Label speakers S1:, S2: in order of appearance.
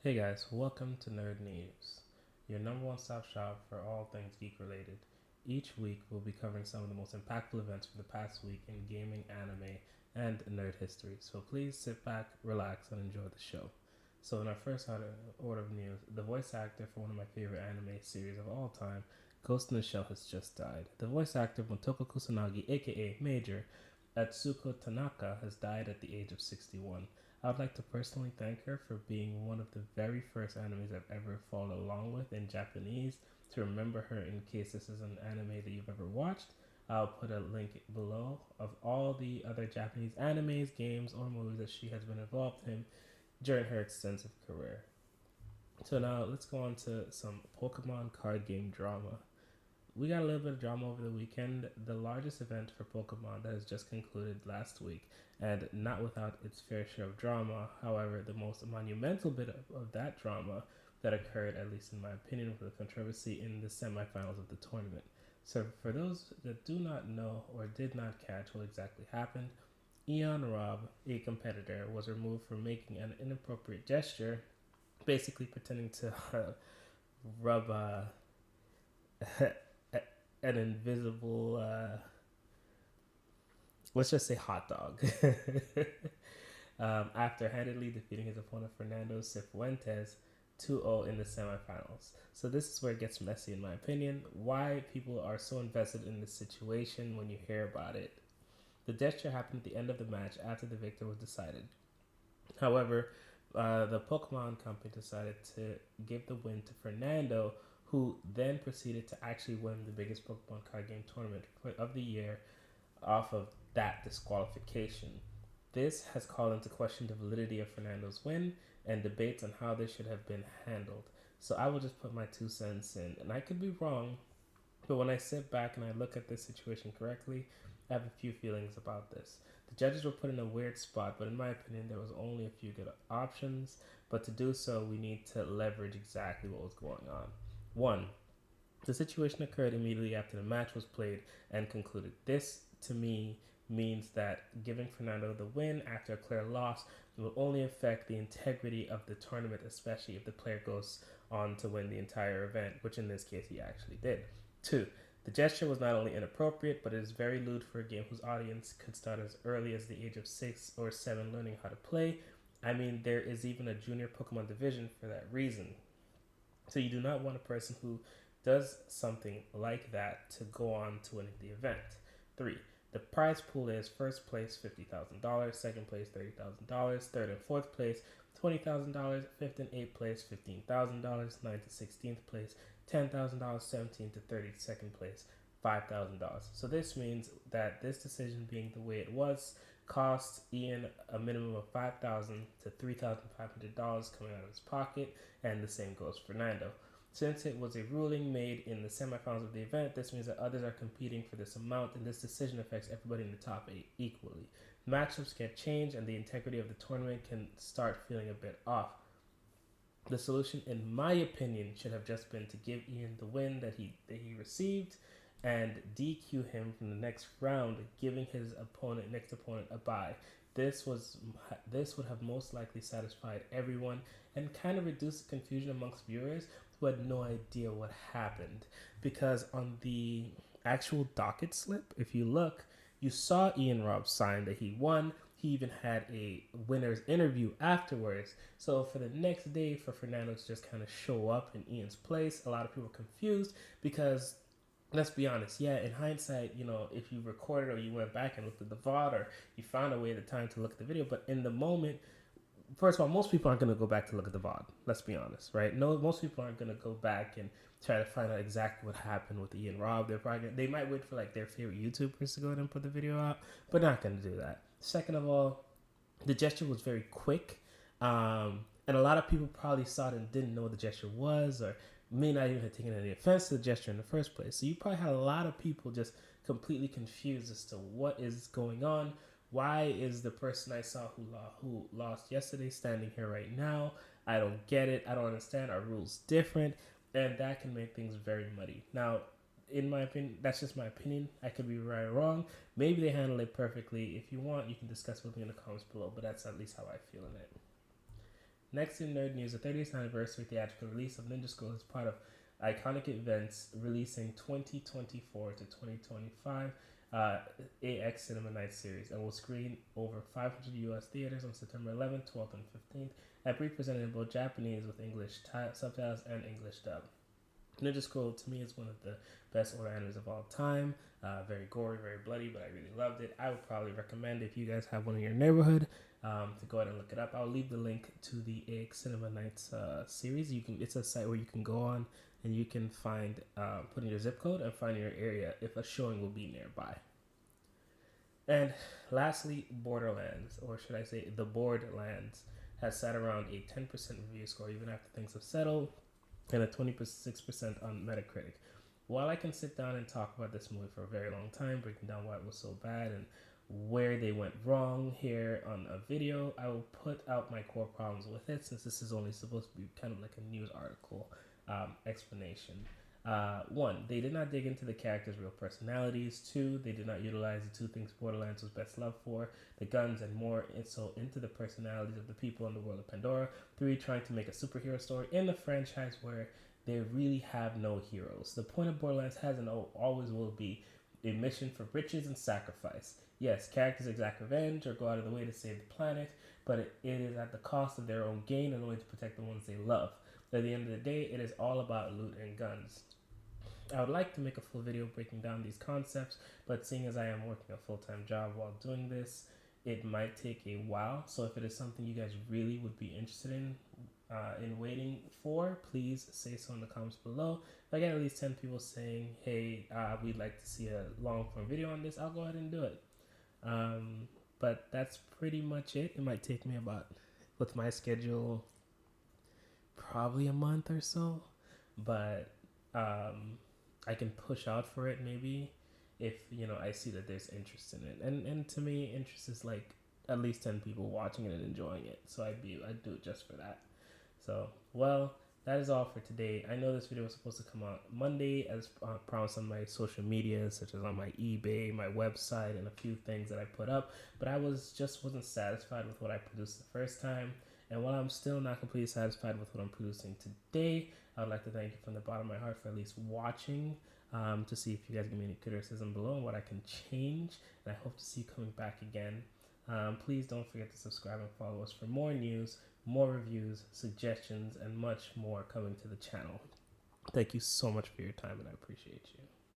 S1: Hey guys, welcome to Nerd News, your number one stop shop for all things geek related. Each week we'll be covering some of the most impactful events from the past week in gaming, anime, and nerd history. So please sit back, relax, and enjoy the show. So in our first order of news, the voice actor for one of my favorite anime series of all time, Ghost in the Shell, has just died. The voice actor Motoko Kusanagi, aka Major, Atsuko Tanaka, has died at the age of 61. I would like to personally thank her for being one of the very first animes I've ever followed along with in Japanese. To remember her in case this is an anime that you've ever watched, I'll put a link below of all the other Japanese animes, games, or movies that she has been involved in during her extensive career. So now let's go on to some Pokemon card game drama. We got a little bit of drama over the weekend. The largest event for Pokemon that has just concluded last week, and not without its fair share of drama. However, the most monumental bit of that drama that occurred, at least in my opinion, was the controversy in the semifinals of the tournament. So, for those that do not know or did not catch what exactly happened, Eon Robb, a competitor, was removed for making an inappropriate gesture, basically pretending to rub an invisible, let's just say hot dog, after handily defeating his opponent Fernando Cifuentes 2-0 in the semifinals. So this is where it gets messy in my opinion. Why people are so invested in this situation when you hear about it. The gesture happened at the end of the match after the victor was decided. However, the Pokemon company decided to give the win to Fernando, who then proceeded to actually win the biggest Pokemon card game tournament of the year off of that disqualification. This has called into question the validity of Fernando's win and debates on how this should have been handled. So I will just put my 2 cents in, and I could be wrong, but when I sit back and I look at this situation correctly, I have a few feelings about this. The judges were put in a weird spot, but in my opinion, there was only a few good options. But to do so, we need to leverage exactly what was going on. One, the situation occurred immediately after the match was played and concluded. This, to me, means that giving Fernando the win after a clear loss will only affect the integrity of the tournament, especially if the player goes on to win the entire event, which in this case he actually did. Two, the gesture was not only inappropriate, but it is very lewd for a game whose audience could start as early as the age of 6 or 7 learning how to play. I mean, there is even a junior Pokemon division for that reason. So you do not want a person who does something like that to go on to win the event. 3. The prize pool is first place $50,000, second place $30,000, third and fourth place $20,000, fifth and eighth place $15,000, ninth and 16th place $10,000, 17th to 32nd place $5,000. So this means that this decision being the way it was cost Ian a minimum of $5,000 to $3,500 coming out of his pocket, and the same goes for Fernando. Since it was a ruling made in the semifinals of the event, this means that others are competing for this amount, and this decision affects everybody in the top 8 equally. Matchups can change, and the integrity of the tournament can start feeling a bit off. The solution, in my opinion, should have just been to give Ian the win that he received and DQ him from the next round, giving his next opponent a bye. This would have most likely satisfied everyone and kind of reduced the confusion amongst viewers who had no idea what happened. Because on the actual docket slip, if you look, you saw Ian Robb sign that he won. He even had a winner's interview afterwards. So for the next day, for Fernando to just kind of show up in Ian's place, a lot of people were confused because, let's be honest, yeah, in hindsight, if you recorded or you went back and looked at the VOD or you found a way at the time to look at the video, but in the moment, first of all, most people aren't going to go back to look at the VOD. Let's be honest, right? No, most people aren't going to go back and try to find out exactly what happened with Ian Robb. They might wait for like their favorite YouTubers to go ahead and put the video out, but not going to do that. Second of all, the gesture was very quick, and a lot of people probably saw it and didn't know what the gesture was, or may not even have taken any offense to the gesture in the first place. So you probably had a lot of people just completely confused as to what is going on. Why is the person I saw who lost yesterday standing here right now? I don't get it. I don't understand. Our rules different, and that can make things very muddy. Now, in my opinion, that's just my opinion. I could be right or wrong. Maybe they handle it perfectly. If you want, you can discuss with me in the comments below, but that's at least how I feel in it. Next in nerd news, the 30th anniversary theatrical release of Ninja Scroll is part of iconic events releasing 2024 to 2025 AX Cinema Night series and will screen over 500 US theaters on September 11th, 12th, and 15th and be presented in both Japanese with English subtitles and English dub. Ninja Scroll to me is one of the best horror animes of all time. Very gory, very bloody, but I really loved it. I would probably recommend if you guys have one in your neighborhood to go ahead and look it up. I'll leave the link to the AX Cinema Nights series. It's a site where you can go on and you can find put in your zip code and find your area if a showing will be nearby. And lastly, Borderlands, or should I say the Borderlands, has sat around a 10% review score even after things have settled, and a 26% on Metacritic. While I can sit down and talk about this movie for a very long time, breaking down why it was so bad and where they went wrong here on a video, I will put out my core problems with it, since this is only supposed to be kind of like a news article explanation. One, they did not dig into the characters' real personalities. Two, they did not utilize the two things Borderlands was best loved for, the guns and more, and so into the personalities of the people in the world of Pandora. Three, trying to make a superhero story in the franchise where they really have no heroes. The point of Borderlands has and always will be a mission for riches and sacrifice. Yes, characters exact revenge or go out of the way to save the planet, but it is at the cost of their own gain and only to protect the ones they love. At the end of the day, it is all about loot and guns. I would like to make a full video breaking down these concepts, but seeing as I am working a full-time job while doing this, it might take a while. So if it is something you guys really would be interested in waiting for, please say so in the comments below. If I get at least 10 people saying, hey, we'd like to see a long-form video on this, I'll go ahead and do it. But that's pretty much it. It might take me about, with my schedule, probably a month or so, but I can push out for it maybe if I see that there's interest in it, and to me interest is like at least 10 people watching it and enjoying it, so I'd do it just for that. So well, that is all for today. I know this video was supposed to come out Monday as promised on my social media, such as on my eBay, my website, and a few things that I put up, but I wasn't satisfied with what I produced the first time. And while I'm still not completely satisfied with what I'm producing today, I would like to thank you from the bottom of my heart for at least watching, to see if you guys give me any criticism below and what I can change. And I hope to see you coming back again. Please don't forget to subscribe and follow us for more news, more reviews, suggestions, and much more coming to the channel. Thank you so much for your time, and I appreciate you.